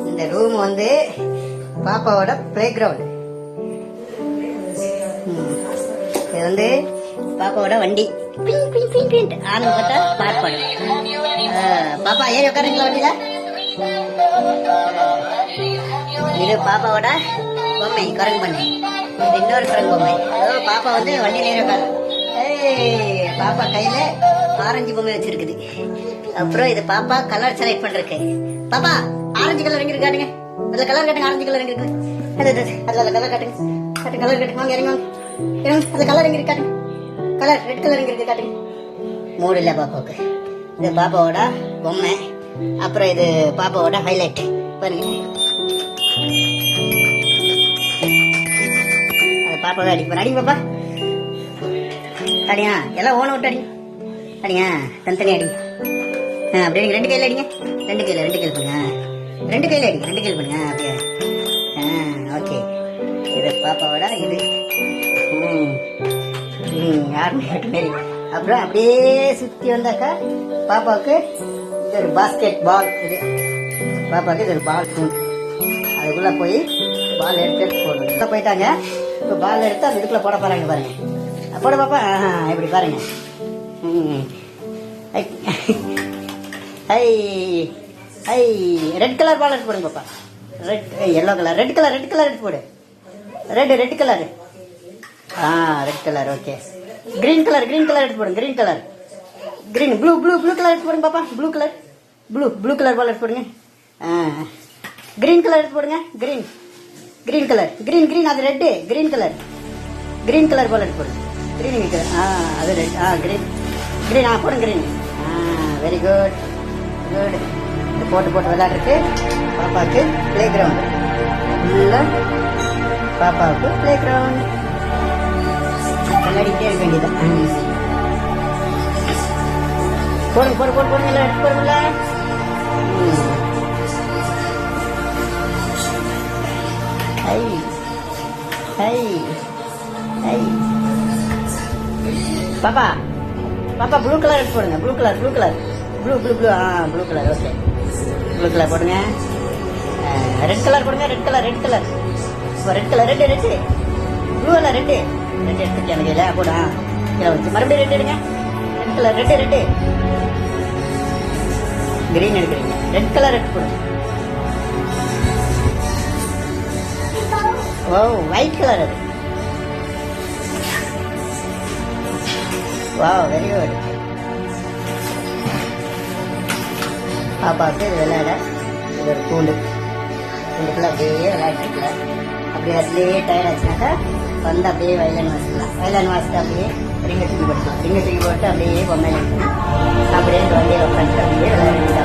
இந்த ரூம் வந்து பாப்பாவோட பிளே கிரவுண்ட். இது வந்து பாப்பாவோட வண்டி. ஆனு பார்த்தா பார்ப்பாடு. பாப்பா ஏறி உட்காருங்களா வண்டியில. இது பாப்பாவோட பொம்மை, குரங்கு பண்ணி. இது இன்னொரு குரங்கு பொம்மை. பாப்பா வந்து வண்டியில ஏறி உட்காரு. பாப்பா கையில ஆரஞ்சு பொம்மை வச்சிருக்குது. அப்புறம் இது பாப்பா கலர் செலக்ட் பண்றதுக்கு. பாப்பா ஆரஞ்சு கலர் எங்க இருக்கு காட்டுங்க. அதுல கலர் காட்டுங்க. ஆரஞ்சு கலர் எங்க இருக்கு? அதுல கலர் காட்டுங்க. கலர் காட்டுங்க. வாங்க இறங்க வாங்க. அந்த கலர் எங்க இருக்கு காட்டுங்க. கலர் ரெட் கலர் எங்க இருக்கு காட்டுங்க. மூடு இல்ல பாப்பாவுக்கு. இது பாப்பாவோட பொம்மை. அப்புறம் இது பாப்பாவோட ஹைலைட் பாருங்க. அது பாப்பாவை அடிப்பா. அடிங்க பாப்பா. அடியா எல்லாம் ஓன விட்டு அடிங்க. அடிங்க தனித்தனி அடிங்க. அப்படியே ரெண்டு கையில அடிங்க. ரெண்டு கையில பண்ணுங்க. ரெண்டு கையில அடிங்க. ரெண்டு கையில் பண்ணுங்க. அப்படியே ஓகே. இது பாப்பாவோட இது யாருமே. அப்புறம் அப்படியே சுத்தி வந்தாக்கா பாப்பாவுக்கு இது ஒரு பாஸ்கெட் பால். இது பாப்பாவுக்கு இது ஒரு பால் தூண். அதுக்குள்ள போய் பால் எடுத்து போடணும். போயிட்டாங்க. இப்போ பால் எடுத்து அந்த இதுக்குள்ள போட போறாங்க பாருங்க. போட பாப்பா. இப்படி பாருங்க. ரெட் கலர் பால் எடுத்து போடுங்க பாப்பா. Red yellow colour red colour எடுத்து போடு. Red colour. Red colour okay. Green colour எடுத்து போடுங்க. கிரீன் ப்ளூ கலர் எடுத்து போடுங்க பாப்பா. ப்ளூ கலர் பால் எடுத்து போடுங்க. கிரீன் கலர் எடுத்து போடுங்க. கிரீன் கலர் அது ரெட். கிரீன் கலர் பால் எடுத்து போடுங்க. கிரீன் அது ரெட். கிரீன் போடுங்க. Green very good. போட்டு விளையாடுறதுக்கு பாப்பாவுக்கு பிளே கிரவுண்ட். பாப்பாவுக்கு பிளே கிரவுண்ட். விளையாடிட்டே இருக்க வேண்டியதான். போடுங்க எடுத்து போடுங்கள. பாப்பா ப்ளூ கலர் எடுத்து போடுங்க. Blue colour blue colour okay. Blue colour போடுங்க. ரெட் கலர் போடுங்க. ரெட் கலர் ப்ளூ இல்ல ரெட் எடுத்துக்கல கையில போட. மறுபடியும் ரெட் எடுங்க. ரெட் கலர் கிரீன் எடுக்கிறீங்க. ரெட் கலர் எடுத்து போடுங்க. ஓ ஒயிட் கலர் அது. Wow very good. பாப்பாவுக்கு இது விளையாட இது ஒரு கூண்டுக்குள்ள அப்படியே விளையாட்டுல அப்படியே அதுலேயே டயர்ட் ஆச்சுனாக்கா வந்து அப்படியே வயலின் வாசிட்டு அப்படியே ரிங்க தூக்கி போட்டு அப்படியே பொம்மையில அப்படியே இந்த வண்டியில் உட்காந்துட்டு அப்படியே விளையாடிட்டு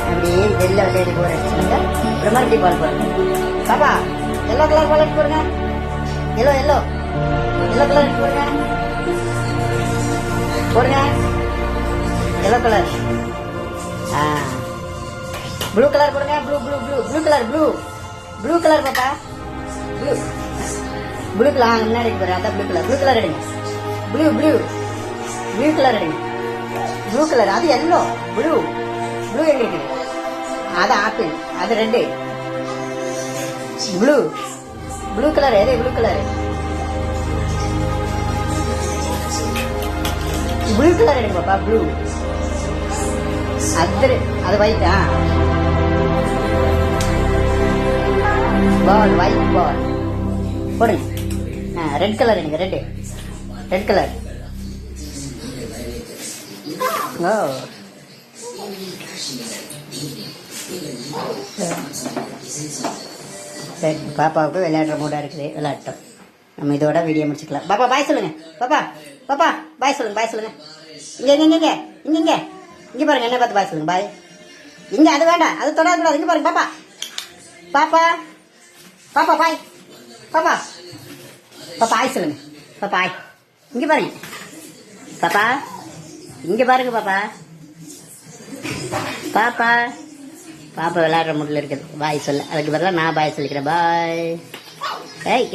அப்படியே வெளில விளையாடி போற அடிச்சுனாக்கா அப்புறம் மறுபடியும் பால் போடுங்க. பாப்பா எல்லோ கலர் பால் எடுத்து போடுங்க. எல்லோ கலர் எடுத்து போடுங்க. Yellow colour. ப்ளூ கலர் போடுங்க. ப்ளூ கலர் பாப்பா. ப்ளூ கலர் முன்னாடி போறேன். அதான் ப்ளூ கலர் எடுங்க. ப்ளூ கலர் எடுங்க. ப்ளூ கலர் அது எல்லோ. ப்ளூ எங்க இருக்கு? அது ஆப்பிள். அது ரெட். ப்ளூ கலர் எது? ப்ளூ கலர் எடுங்க பாப்பா. ப்ளூ அது ஒயிட்டா? ஒயிட் பால் போடுங்க. ரெட் கலர் எடுங்க. Red colour. ஓ சரி, பாப்பாவுக்கு விளையாடுற மூடா இருக்குது. விளையாட்டோம். நம்ம இதோட வீடியோ முடிச்சுக்கலாம். பாப்பா பாய் சொல்லுங்க. பாப்பா பாய் சொல்லுங்க. இங்க பாருங்க. என்ன பார்த்து பாய் சொல்லுங்க. பாய். இங்க அது வேண்டாம். அது தொடக்கூடாது. இங்க பாருங்க பாப்பா. பாய். பாப்பா ஆய் சொல்லுங்க. பாப்பா ஆய். இங்க பாருங்க பாப்பா விளையாடுற மூட்டில் இருக்குது. பாய் சொல்ல. அதுக்கு பதிலாக நான் பாய் சொல்லிக்கிறேன். பாய்.